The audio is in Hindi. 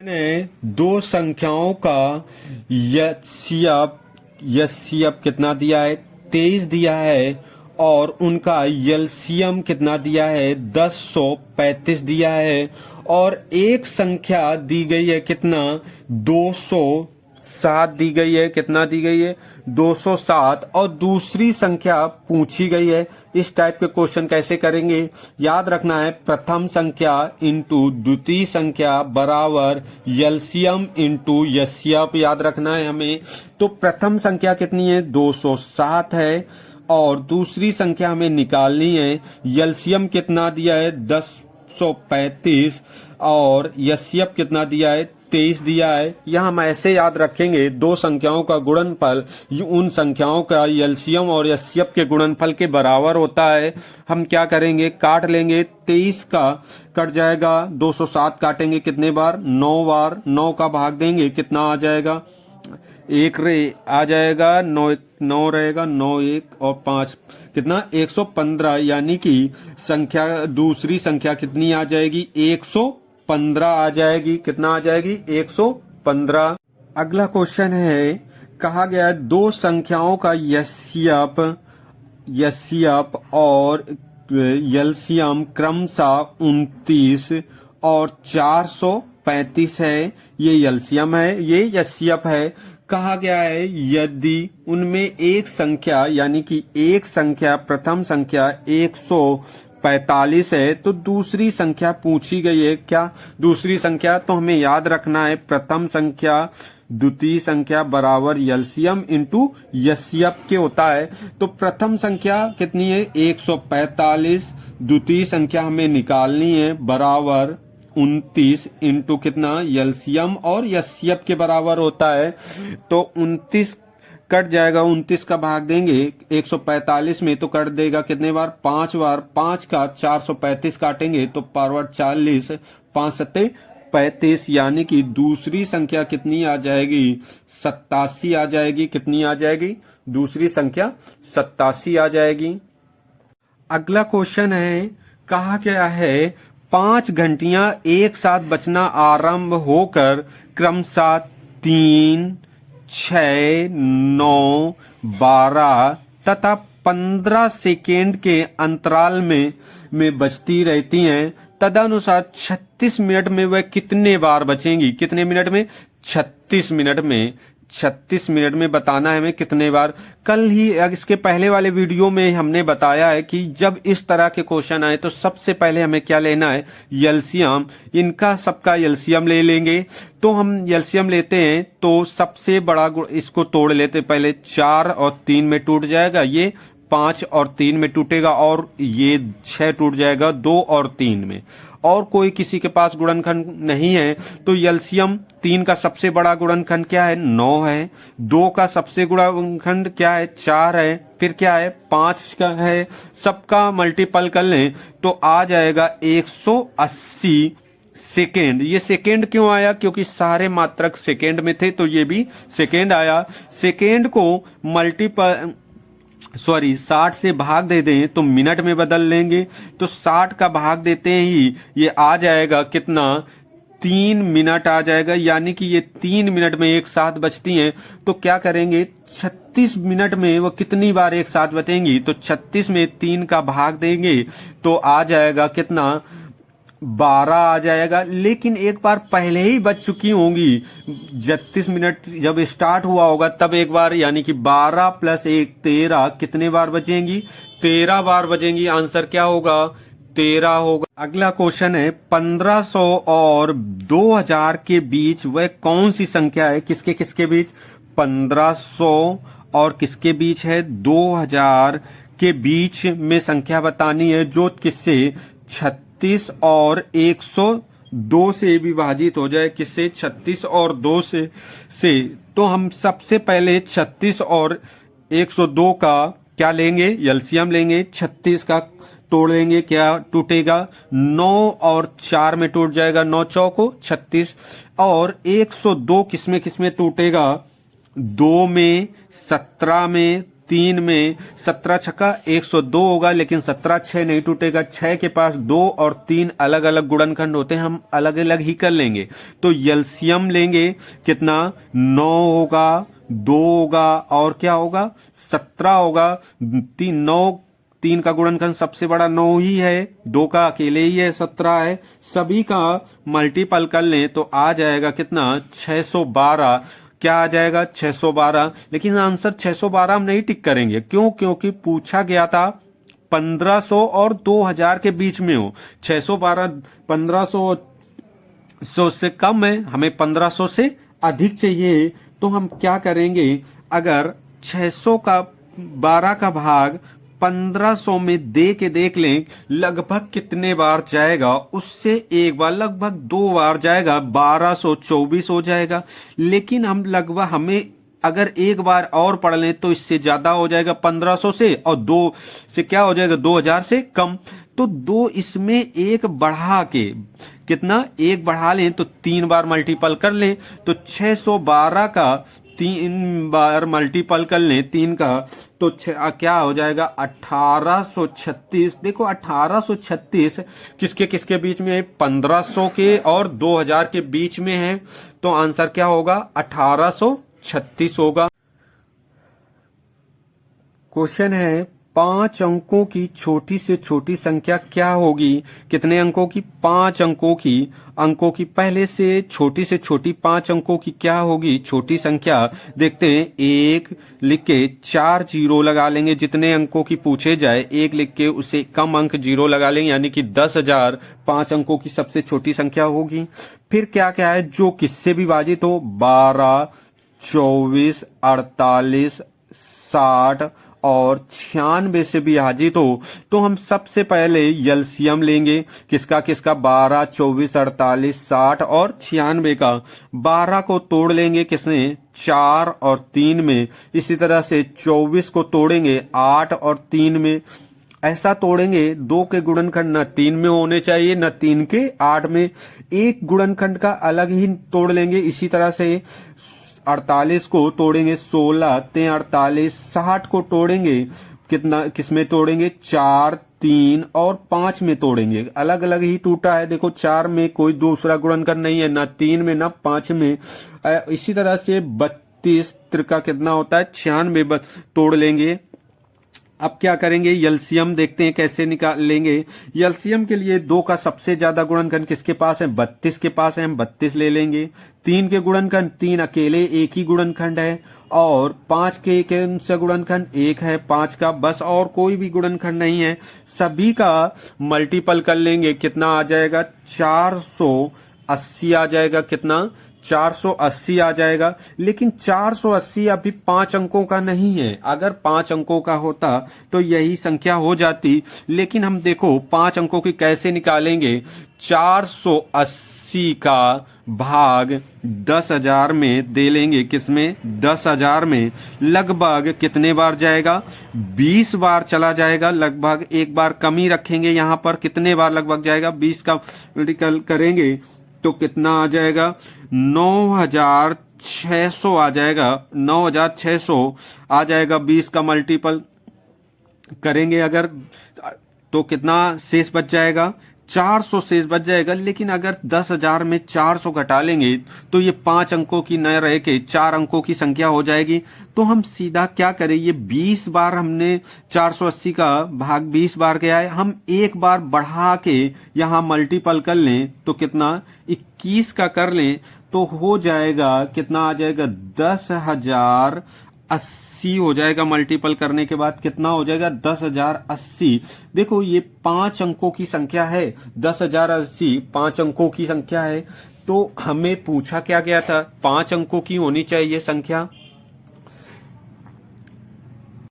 ने दो संख्याओं का एचसीएफ कितना दिया है 23 दिया है और उनका एलसीएम कितना दिया है 1035 दिया है और एक संख्या दी गई है कितना 207 दी गई है कितना दी गई है 207 और दूसरी संख्या पूछी गई है। इस टाइप के क्वेश्चन कैसे करेंगे याद रखना है प्रथम संख्या इंटू द्वितीय संख्या बराबर एलसीएम इंटू एचसीएफ याद रखना है हमें। तो प्रथम संख्या कितनी है 207 है और दूसरी संख्या हमें निकालनी है एलसीएम कितना दिया है 1035 और एचसीएफ कितना दिया है 23 दिया है। यह हम ऐसे याद रखेंगे दो संख्याओं का गुणनफल उन संख्याओं का एलसीएम और एचसीएफ के गुणनफल के बराबर होता है। हम क्या करेंगे काट लेंगे 23 का कट जाएगा 207 काटेंगे कितने बार 9 बार 9 का भाग देंगे कितना आ जाएगा एक रे आ जाएगा 9 रहेगा 9 1 और 5 कितना 115 यानी कि संख्या दूसरी संख्या कितनी आ जाएगी 115 आ जाएगी कितना आ जाएगी 115। अगला क्वेश्चन है कहा गया दो संख्याओं का एचसीएफ और एलसीएम क्रमशः 29 और 435 है। ये एलसीएम है ये एचसीएफ है। कहा गया है यदि उनमें एक संख्या यानी कि एक संख्या प्रथम संख्या 145 है तो दूसरी संख्या पूछी गई है क्या दूसरी संख्या तो हमें याद रखना है प्रथम संख्या द्वितीय संख्या बराबर एलसीएम इंटू एचसीएफ के होता है। तो प्रथम संख्या कितनी है 145 द्वितीय संख्या हमें निकालनी है बराबर 29 इंटू कितना एलसीएम और एचसीएफ के बराबर होता है। तो 29 कट जाएगा 29 का भाग देंगे 145 में तो कट देगा कितने बार 5 बार 5 का 435 काटेंगे तो फॉरवर्ड 40 5 सत्ते 35 यानी कि दूसरी संख्या कितनी आ जाएगी 87 आ जाएगी कितनी आ जाएगी दूसरी संख्या 87 आ जाएगी। अगला क्वेश्चन है कहा गया है 5 घंटियां एक साथ बजना आरंभ होकर क्रमशः 3 6 9 12 तथा 15 सेकेंड के अंतराल में बजती रहती हैं। तदनुसार 36 मिनट में वह कितने बार बचेंगी कितने मिनट में 36 मिनट में 36 मिनट में बताना है हमें कितने बार। कल ही इसके पहले वाले वीडियो में हमने बताया है कि जब इस तरह के क्वेश्चन आए तो सबसे पहले हमें क्या लेना है एलसीएम। इनका सबका एलसीएम ले लेंगे। तो हम एलसीएम लेते हैं तो सबसे बड़ा इसको तोड़ लेते पहले 4 और 3 में टूट जाएगा ये 5 और 3 में टूटेगा और ये 6 टूट जाएगा 2 और 3 में और कोई किसी के पास गुणनखंड नहीं है। तो एलसीएम 3 का सबसे बड़ा गुणनखंड क्या है 9 है 2 का सबसे गुणनखंड क्या है 4 है फिर क्या है 5 का है सबका मल्टीपल कर लें तो आ जाएगा 180 सेकेंड। ये सेकेंड क्यों आया क्योंकि सारे मात्रक सेकेंड में थे तो ये भी सेकेंड आया। सेकेंड को 60 से भाग दे दें तो मिनट में बदल लेंगे तो 60 का भाग देते ही ये आ जाएगा कितना 3 मिनट आ जाएगा यानी कि ये 3 मिनट में एक साथ बचती हैं। तो क्या करेंगे 36 मिनट में वो कितनी बार एक साथ बचेंगी तो 36 में 3 का भाग देंगे तो आ जाएगा कितना 12 आ जाएगा। लेकिन एक बार पहले ही बच चुकी होंगी 36 मिनट जब स्टार्ट हुआ होगा तब एक बार यानी कि 12 + 1 13 कितने बार बचेंगी 13 बार बचेंगी। आंसर क्या होगा 13 होगा। अगला क्वेश्चन है 1500 और 2000 के बीच वह कौन सी संख्या है किसके किसके बीच 1500 और किसके बीच है 2000 के बीच में संख्या बतानी है जो किससे 36 और 102 से विभाजित हो जाए किससे 36 और 2 से। तो हम सबसे पहले 36 और 102 का क्या लेंगे एलसीएम लेंगे 36 का तोड़ेंगे क्या टूटेगा 9 और 4 में टूट जाएगा 9 चौको 36 और 102 किसमें टूटेगा 2 में 17 में 3 में 17 छक्का 102 होगा, लेकिन 17 6 नहीं टूटेगा। 6 के पास 2 और 3 अलग अलग गुणनखंड होते हैं, हम अलग अलग ही कर लेंगे। तो एलसीएम लेंगे कितना, 9 होगा, 2 होगा और क्या होगा, 17 होगा। 3 का गुणनखंड सबसे बड़ा 9 ही है, 2 का अकेले ही है 17 है। सभी का मल्टीपल कर लें तो आ जाएगा कितना, 612। क्या आ जाएगा, 612। लेकिन आंसर 612 हम नहीं टिक करेंगे, क्यों, क्योंकि पूछा गया था 1500 और 2000 के बीच में हो। 612 1500 से कम है, हमें 1500 से अधिक चाहिए। तो हम क्या करेंगे, अगर 600 का 12 का भाग 1500 में दे के देख लें लगभग कितने बार जाएगा, उससे एक बार लगभग 2 बार जाएगा, 1224 हो जाएगा। लेकिन हम लगभग हमें अगर एक बार और पढ़ लें तो इससे ज्यादा हो जाएगा 1500 से, और 2 से क्या हो जाएगा, 2000 से कम। तो 2 इसमें एक बढ़ा के कितना, एक बढ़ा लें तो 3 बार मल्टीपल कर लें, तो 612 का 3 बार मल्टीपल कर लें 3 का, तो क्या हो जाएगा, 1836। देखो 1836 किसके किसके बीच में है, 1500 के और 2000 के बीच में है। तो आंसर क्या होगा, 1836 होगा। क्वेश्चन है 5 अंकों की छोटी से छोटी संख्या क्या होगी। कितने अंकों की, 5 अंकों की पहले से छोटी 5 अंकों की क्या होगी छोटी संख्या। देखते हैं, 1 लिख के 4 जीरो लगा लेंगे, जितने अंकों की पूछे जाए 1 लिख के उसे कम अंक जीरो लगा लेंगे, यानी कि 10,000 5 अंकों की सबसे छोटी संख्या होगी। फिर क्या क्या है, जो किससे विभाजित हो, 12 24 48 60 और 96 से विभाजित हो। तो हम सबसे पहले एलसीएम लेंगे, किसका किसका, 12 24 48 60 और 96 का। 12 को तोड़ लेंगे किसने, 4 और 3 में। इसी तरह से 24 को तोड़ेंगे 8 और 3 में। ऐसा तोड़ेंगे, 2 के गुणनखंड न 3 में होने चाहिए न 3 के 8 में। एक गुणनखंड का अलग ही तोड़ लेंगे। इसी तरह से 48 को तोड़ेंगे 16 ते 48, 60 को तोड़ेंगे कितना, किसमें तोड़ेंगे, 4 3 और 5 में तोड़ेंगे। अलग अलग ही टूटा है, देखो 4 में कोई दूसरा गुणनखंड नहीं है, ना 3 में ना 5 में। इसी तरह से 32 त्रिका कितना होता है, 96 तोड़ लेंगे। अब क्या करेंगे, एलसीएम देखते हैं कैसे निकाल लेंगे। एलसीएम के लिए 2 का सबसे ज्यादा गुणनखंड किसके पास है, 32 के पास है, हम 32 ले लेंगे। 3 के गुणनखंड 3 अकेले एक ही गुणनखंड है, और 5 के कौन सा गुणनखंड 1 है 5 का, बस और कोई भी गुणनखंड नहीं है। सभी का मल्टीपल कर लेंगे, कितना आ जाएगा, 480 आ जाएगा, कितना, 480 आ जाएगा। लेकिन 480 अभी 5 अंकों का नहीं है, अगर 5 अंकों का होता तो यही संख्या हो जाती। लेकिन हम देखो 5 अंकों की कैसे निकालेंगे, 480 का भाग 10,000 में दे लेंगे, किसमें, 10,000 में। लगभग कितने बार जाएगा, 20 बार चला जाएगा। लगभग एक बार कमी रखेंगे यहाँ पर, कितने बार लगभग जाएगा, 20 का मल्टीपल करेंगे तो कितना आ जाएगा, 9,600 आ जाएगा, 9,600 आ जाएगा। 20 का मल्टीपल करेंगे अगर तो कितना शेष बच जाएगा, 400 शेष बच जाएगा। लेकिन अगर 10,000 में 400 घटा लेंगे तो ये 5 अंकों की न रह के 4 अंकों की संख्या हो जाएगी। तो हम सीधा क्या करें, ये 20 बार हमने 480 का भाग 20 बार किया है, हम एक बार बढ़ा के यहाँ मल्टीपल कर लें तो कितना, 21 का कर लें तो हो जाएगा, कितना आ जाएगा, 10,080 हो जाएगा। मल्टीपल करने के बाद कितना हो जाएगा, 10,080। देखो ये 5 अंकों की संख्या है, 10,080 5 अंकों की संख्या है। तो हमें पूछा क्या गया था, 5 अंकों की होनी चाहिए संख्या।